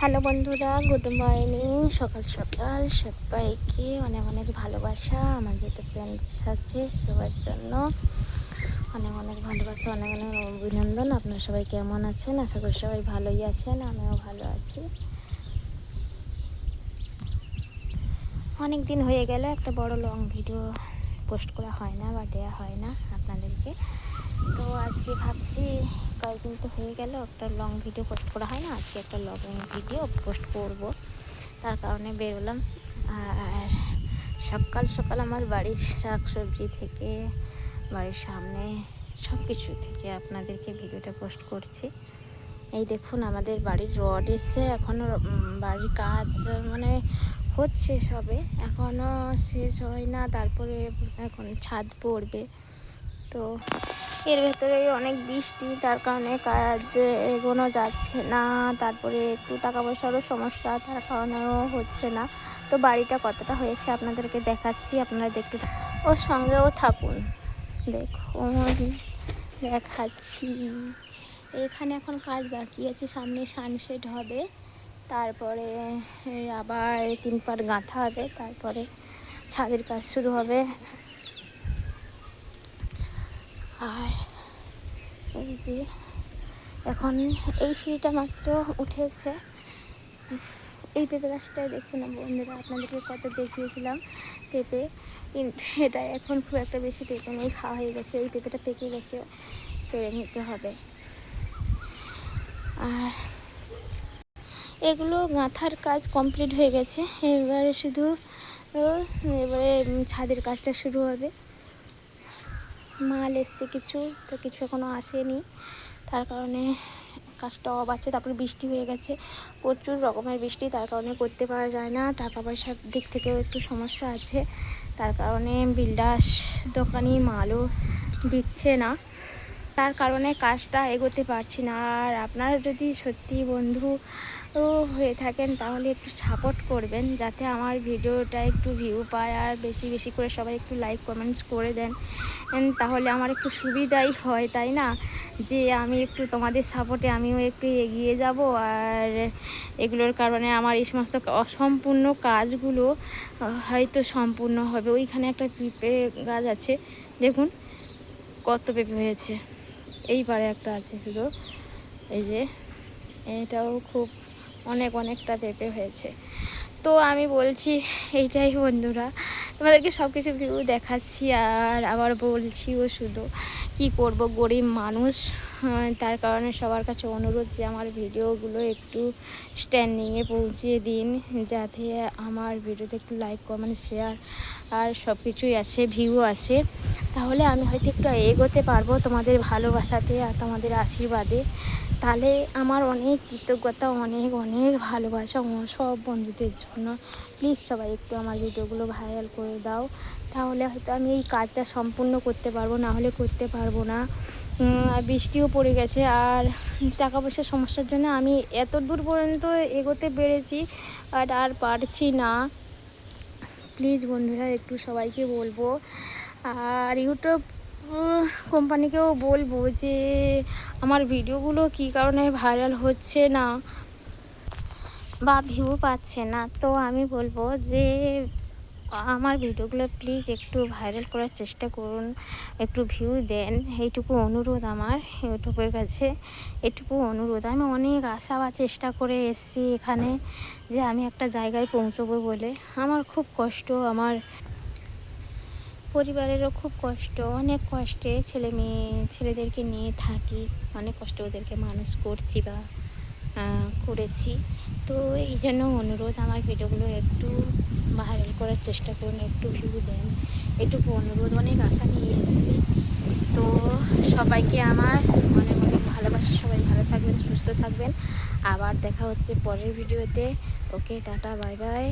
Hello বন্ধুরা, good morning. সকাল সকাল সবাইকে অনেক অনেক ভালোবাসা। আমার যেটা ফ্রেন্ডস আছে সবার জন্য অনেক অনেক ভালোবাসা, অনেক অনেক অভিনন্দন। আপনারা সবাই কেমন আছেন? আশা করি সবাই ভালোই আছেন, আমিও ভালো আছি। অনেক দিন হয়ে গেল একটা বড় লং ভিডিও পোস্ট করা হয় না বা দেওয়া হয় না আপনাদেরকে। তো আজকে ভাবছি কয়েকদিন তো হয়ে গেল একটা লং ভিডিও পোস্ট করা হয় না, আজকে একটা লং ভিডিও পোস্ট করব, তার কারণে বেরোলাম। আর সকাল সকাল আমার বাড়ির শাক সবজি থেকে, বাড়ির সামনে সব কিছু থেকে আপনাদেরকে ভিডিওটা পোস্ট করছি। এই দেখুন, আমাদের বাড়ির রড এসে এখনও বাড়ির কাজ মানে হচ্ছে সবে, এখনও শেষ হয় না। তারপরে এখন ছাদ পড়বে, তো এর ভেতরে অনেক বৃষ্টি, তার কারণে কাজ এগোনো যাচ্ছে না। তারপরে একটু টাকা পয়সারও সমস্যা, তার কারণেও হচ্ছে না। তো বাড়িটা কতটা হয়েছে আপনাদেরকে দেখাচ্ছি, আপনারা দেখতে ওর সঙ্গেও থাকুন। দেখুন দেখাচ্ছি, এখানে এখন কাজ বাকি আছে, সামনে সানসেট হবে, তারপরে আবার 3 পাট গাঁথা হবে, তারপরে ছাদের কাজ শুরু হবে। আর এই যে এখন এই সিঁড়িটা মাত্র উঠেছে। এই পেঁপে গাছটায় দেখুন না বন্ধুরা, আপনাদেরকে কত দেখিয়েছিলাম পেঁপে, কিন্তু এটা এখন খুব একটা বেশি পেঁপে নেই, খাওয়া হয়ে গেছে। এই পেঁপেটা পেকে গেছে, পেরে নিতে হবে। আর এগুলো গাঁথার কাজ কমপ্লিট হয়ে গেছে, এবারে শুধু ছাদের কাজটা শুরু হবে। মাল এসছে কিছু, তো কিছু এখনও আসেনি, তার কারণে কাজটা অফ আছে। তারপরে বৃষ্টি হয়ে গেছে, প্রচুর রকমের বৃষ্টি, তার কারণে করতে পারা যায় না। টাকা পয়সার দিক থেকেও একটু সমস্যা আছে, তার কারণে বিল্ডার্স দোকানি মালও দিচ্ছে না, তার কারণে কাজটা এগোতে পারছি না। আর আপনারা যদি সত্যি বন্ধু হয়ে থাকেন তাহলে একটু সাপোর্ট করবেন, যাতে আমার ভিডিওটা একটু ভিউ পায়, আর বেশি বেশি করে সবাই একটু লাইক কমেন্টস করে দেন, তাহলে আমার একটু সুবিধাই হয়, তাই না? যে আমি একটু তোমাদের সাপোর্টে আমিও একটু এগিয়ে যাব, আর এগুলোর কারণে আমার এই সমস্ত অসম্পূর্ণ কাজগুলো হয়তো সম্পূর্ণ হবে। ওইখানে একটা পেঁপে গাছ আছে, দেখুন কত পেঁপে হয়েছে। এইবারে একটা আছে শুধু, এই যে এটাও খুব অনেকটা পেঁপে হয়েছে। তো আমি বলছি এইটাই বন্ধুরা, তোমাদেরকে সব কিছু ভিউ দেখাচ্ছি, আর আবার বলছিও শুধু কি করব, গরিব মানুষ, তার কারণে সবার কাছে অনুরোধ যে আমার ভিডিওগুলো একটু স্ট্যান্ডিংয়ে পৌঁছিয়ে দিন, যাতে আমার ভিডিওতে একটু লাইক কমেন্ট শেয়ার আর সব কিছুই আসে, ভিউ আসে, তাহলে আমি হয়তো একটু এগোতে পারবো তোমাদের ভালোবাসাতে আর তোমাদের আশীর্বাদে। তাহলে আমার অনেক কৃতজ্ঞতা, অনেক ভালোবাসা সব বন্ধুদের জন্য। প্লিজ সবাই একটু আমার ভিডিওগুলো ভাইরাল করে দাও, তাহলে হয়তো আমি এই কাজটা সম্পূর্ণ করতে পারবো, না হলে করতে পারবো না। আর বৃষ্টিও পড়ে গেছে, আর টাকা পয়সার সমস্যার জন্য আমি এত দূর পর্যন্ত এগোতে পেরেছি, আর পারছি না। প্লিজ বন্ধুরা একটু সবাইকে বলবো, আর ইউটিউব কোম্পানিকেও বলবো যে আমার ভিডিওগুলো কী কারণে ভাইরাল হচ্ছে না বা ভিউ পাচ্ছে না। তো আমি বলবো যে আমার ভিডিওগুলো প্লিজ একটু ভাইরাল করার চেষ্টা করুন, একটু ভিউ দেন, এইটুকু অনুরোধ আমার ইউটিউবের কাছে, এটুকু অনুরোধ। আমি অনেক আশা বা চেষ্টা করে এসেছি এখানে, যে আমি একটা জায়গায় পৌঁছবো বলে। আমার খুব কষ্ট, আমার পরিবারেরও খুব কষ্ট, অনেক কষ্টে ছেলেদেরকে নিয়ে থাকি, অনেক কষ্ট ওদেরকে মানুষ করছি বা করেছি। তো এই জন্য অনুরোধ, আমার ভিডিওগুলো একটু ভাইরাল করার চেষ্টা করুন, একটু ভিউ দেন, এটুকু অনুরোধ। অনেক আশা নিয়ে এসেছি। তো সবাইকে আমার অনেক ভালোবাসা, সবাই ভালো থাকবেন, সুস্থ থাকবেন। আবার দেখা হচ্ছে পরের ভিডিওতে। ওকে, টাটা, বাই বাই।